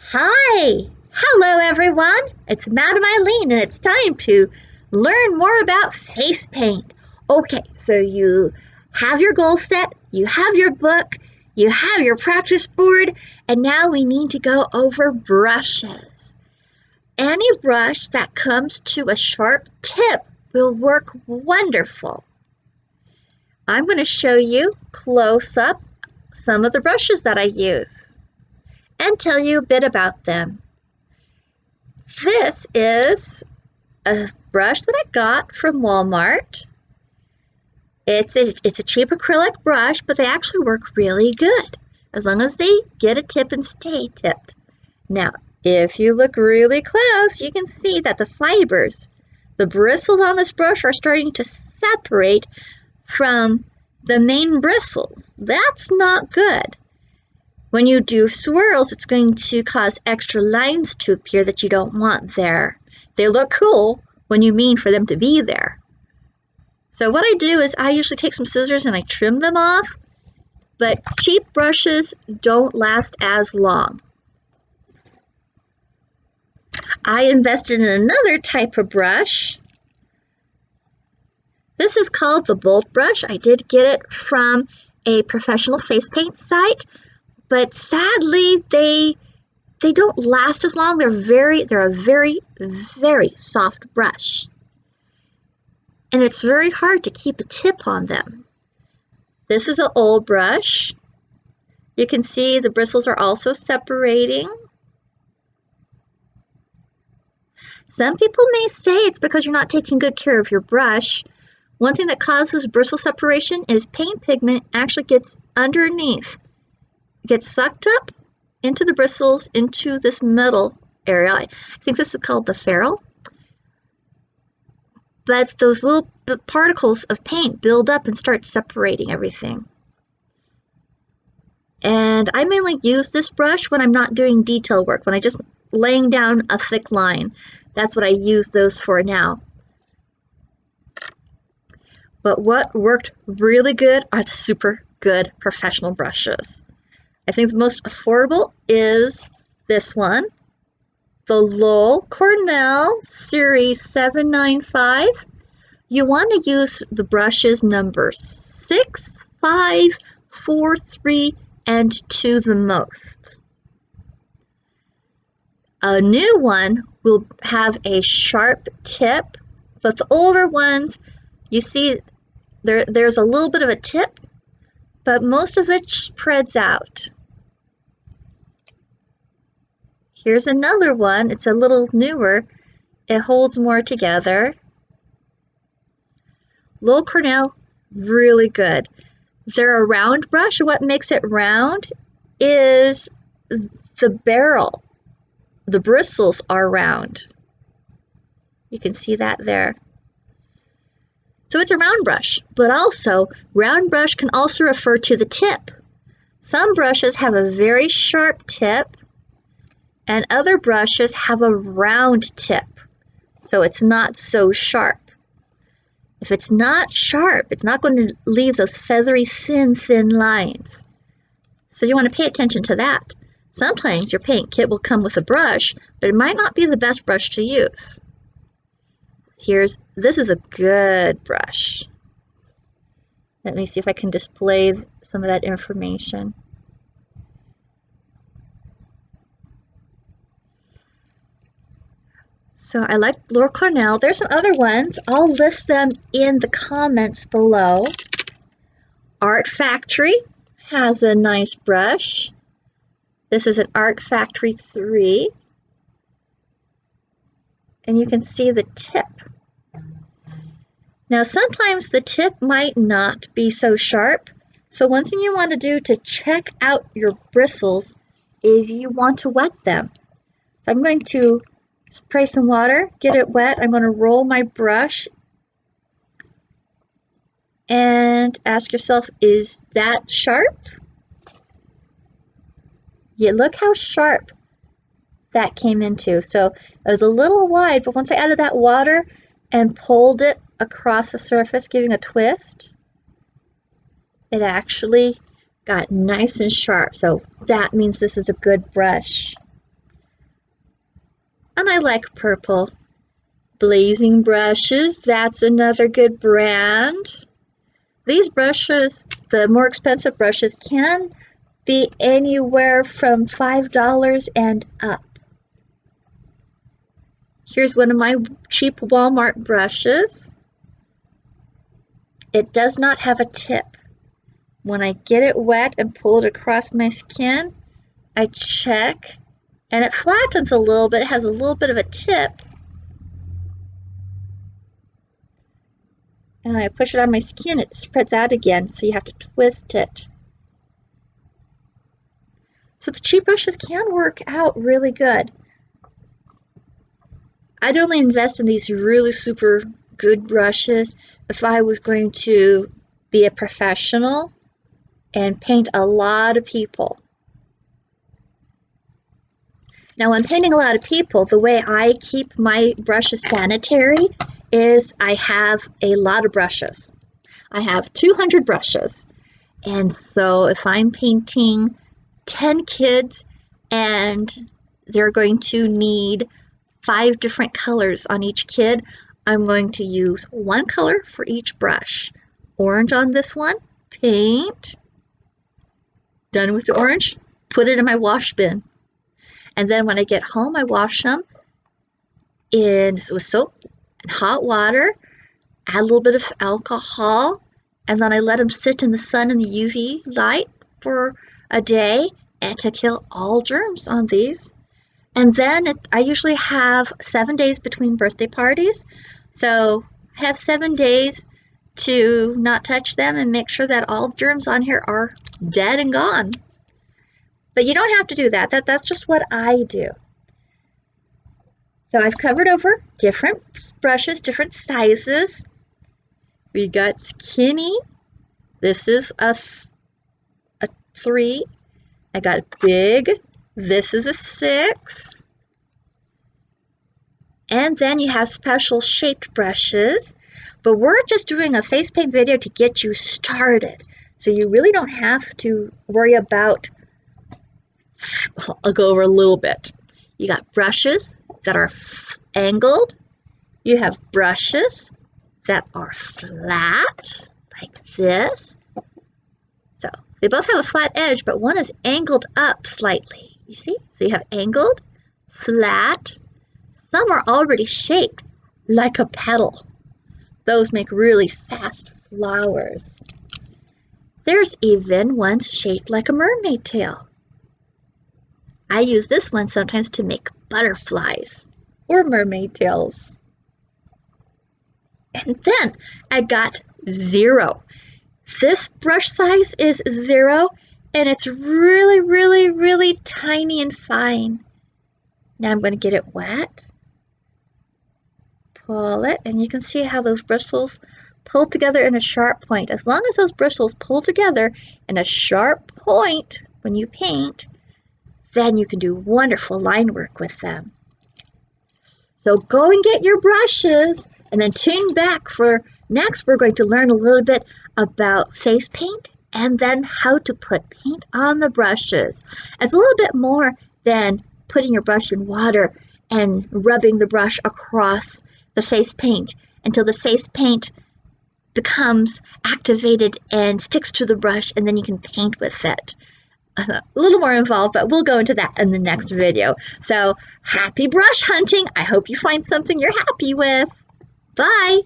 Hi! Hello everyone! It's Madam Eileen and it's time to learn more about face paint. Okay, so you have your goal set, you have your book, you have your practice board, and now we need to go over brushes. Any brush that comes to a sharp tip will work wonderful. I'm going to show you close up some of the brushes that I use and tell you a bit about them. This is a brush that I got from Walmart. It's a cheap acrylic brush, but they actually work really good as long as they get a tip and stay tipped. Now, if you look really close, you can see that the fibers, the bristles on this brush are starting to separate from the main bristles. That's not good. When you do swirls, it's going to cause extra lines to appear that you don't want there. They look cool when you mean for them to be there. So what I do is I usually take some scissors and I trim them off, but cheap brushes don't last as long. I invested in another type of brush. This is called the Bolt brush. I did get it from a professional face paint site, but sadly they don't last as long. They're a very, very soft brush. And it's very hard to keep a tip on them. This is an old brush. You can see the bristles are also separating. Some people may say it's because you're not taking good care of your brush. One thing that causes bristle separation is paint pigment actually gets underneath. It gets sucked up into the bristles, into this middle area. I think this is called the ferrule. But those little particles of paint build up and start separating everything. And I mainly use this brush when I'm not doing detail work, when I just laying down a thick line. That's what I use those for now. But what worked really good are the super good professional brushes. I think the most affordable is this one, the Loew-Cornell Series 795. You want to use the brushes number 6, 5, 4, 3, and 2 the most. A new one will have a sharp tip, but the older ones, you see there's a little bit of a tip, but most of it spreads out. Here's another one. It's a little newer. It holds more together. Loew-Cornell, really good. They're a round brush. What makes it round is the barrel. The bristles are round. You can see that there. So it's a round brush, but also round brush can also refer to the tip. Some brushes have a very sharp tip, and other brushes have a round tip, so it's not so sharp. If it's not sharp, it's not going to leave those feathery, thin lines. So you want to pay attention to that. Sometimes your paint kit will come with a brush, but it might not be the best brush to use. This is a good brush. Let me see if I can display some of that information. So I like Loew-Cornell. There's some other ones. I'll list them in the comments below. Art Factory has a nice brush. This is an Art Factory 3. And you can see the tip. Now sometimes the tip might not be so sharp. So one thing you want to do to check out your bristles is you want to wet them. So I'm going to spray some water, get it wet. I'm going to roll my brush and ask yourself, is that sharp? Yeah, look how sharp that came into. So it was a little wide, but once I added that water and pulled it across the surface, giving a twist, it actually got nice and sharp. So that means this is a good brush. And I like purple. Blazin brushes, that's another good brand. These brushes, the more expensive brushes, can be anywhere from $5 and up. Here's one of my cheap Walmart brushes. It does not have a tip. When I get it wet and pull it across my skin, I check, and it flattens a little bit. It has a little bit of a tip. And I push it on my skin, it spreads out again, so you have to twist it. So the cheap brushes can work out really good. I'd only invest in these really super good brushes if I was going to be a professional and paint a lot of people. Now, when painting a lot of people, the way I keep my brushes sanitary is I have a lot of brushes. I have 200 brushes. And so if I'm painting 10 kids and they're going to need 5 different colors on each kid, I'm going to use one color for each brush. Orange on this one, paint. Done with the orange, put it in my wash bin. And then when I get home, I wash them with soap and hot water, add a little bit of alcohol, and then I let them sit in the sun in the UV light for a day and to kill all germs on these. And then I usually have 7 days between birthday parties. So I have 7 days to not touch them and make sure that all germs on here are dead and gone. But you don't have to do that. That's just what I do. So I've covered over different brushes, different sizes. We got skinny. This is a 3. I got big. This is a 6. And then you have special shaped brushes. But we're just doing a face paint video to get you started. So you really don't have to worry about, I'll go over a little bit. You got brushes that are angled. You have brushes that are flat, like this. So they both have a flat edge, but one is angled up slightly. You see? So you have angled, flat. Some are already shaped like a petal. Those make really fast flowers. There's even ones shaped like a mermaid tail. I use this one sometimes to make butterflies or mermaid tails. And then I got 0. This brush size is 0, and it's really, really, really tiny and fine. Now I'm going to get it wet. Pull it, and you can see how those bristles pull together in a sharp point. As long as those bristles pull together in a sharp point when you paint, then you can do wonderful line work with them. So go and get your brushes, and then tune back for next. We're going to learn a little bit about face paint and then how to put paint on the brushes. It's a little bit more than putting your brush in water and rubbing the brush across the face paint until the face paint becomes activated and sticks to the brush, and then you can paint with it. A little more involved, but we'll go into that in the next video. So happy brush hunting. I hope you find something you're happy with. Bye.